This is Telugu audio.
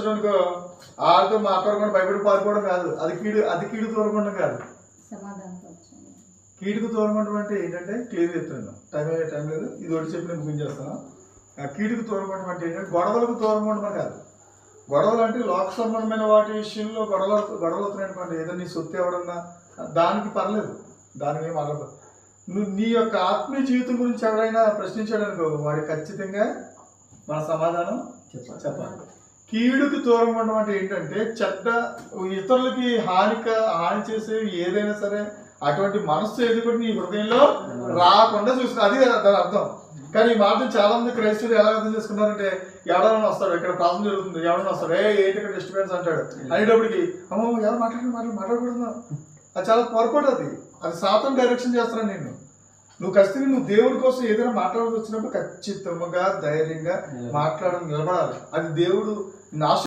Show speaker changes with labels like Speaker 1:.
Speaker 1: వచ్చారనుకో వాళ్ళతో మాట్లాడకుండా భయపడి పారిపోవడం కాదు, అది కీడు దూరం ఉండడం కాదు. కీడుకు దూరం ఉండడం అంటే ఏంటంటే క్లియర్ చెప్తున్నాను, టైం లేదు, ఇది ఒకటి చెప్పి నేను ముగించేస్తాను. కీడుకు దూరం ఉండడం అంటే ఏంటంటే గొడవలకు దూరం ఉండడం కాదు. గొడవలు అంటే లోక సంబంధమైన వాటి విషయంలో గొడవలు అవుతున్నాయనుకోండి, ఏదో నీ సొత్తు ఎవడన్నా దానికి పర్లేదు, దానికి ఏం అడగదు. నువ్వు నీ యొక్క ఆత్మీయ జీవితం గురించి ఎవరైనా ప్రశ్నించాడు అనుకో, వాడికి ఖచ్చితంగా మన సమాధానం చెప్పాలి. కీడుకు దూరం ఉండడం అంటే ఏంటంటే ఇతరులకి హాని చేసేవి ఏదైనా సరే అటువంటి మనస్సు ఏది కూడా నీ హృదయంలో రాకుండా చూసుకో, అది దాని అర్థం. కానీ ఈ మాట చాలా మంది క్రైస్తవులు ఎలా అర్థం చేసుకున్నారంటే, ఎవడన్నా వస్తాడు, ఇక్కడ ప్రాబ్లం జరుగుతుంది, ఎవడన్నా వస్తాడు, ఏంటి ఇక్కడ డిస్టర్బెన్స్ అంటాడు అనేటప్పటికి అమ్మో ఎవరు మాట్లాడకూడదు. అది చాలా పొరపాటు, అది సాతాను డైరెక్షన్ చేస్తున్నాను నేను. నువ్వు ఖచ్చితంగా నువ్వు దేవుడి కోసం ఏదైనా మాట్లాడాల్సి వచ్చినప్పుడు ఖచ్చితంగా ధైర్యంగా మాట్లాడడం నిలబడాలి. అది దేవుడు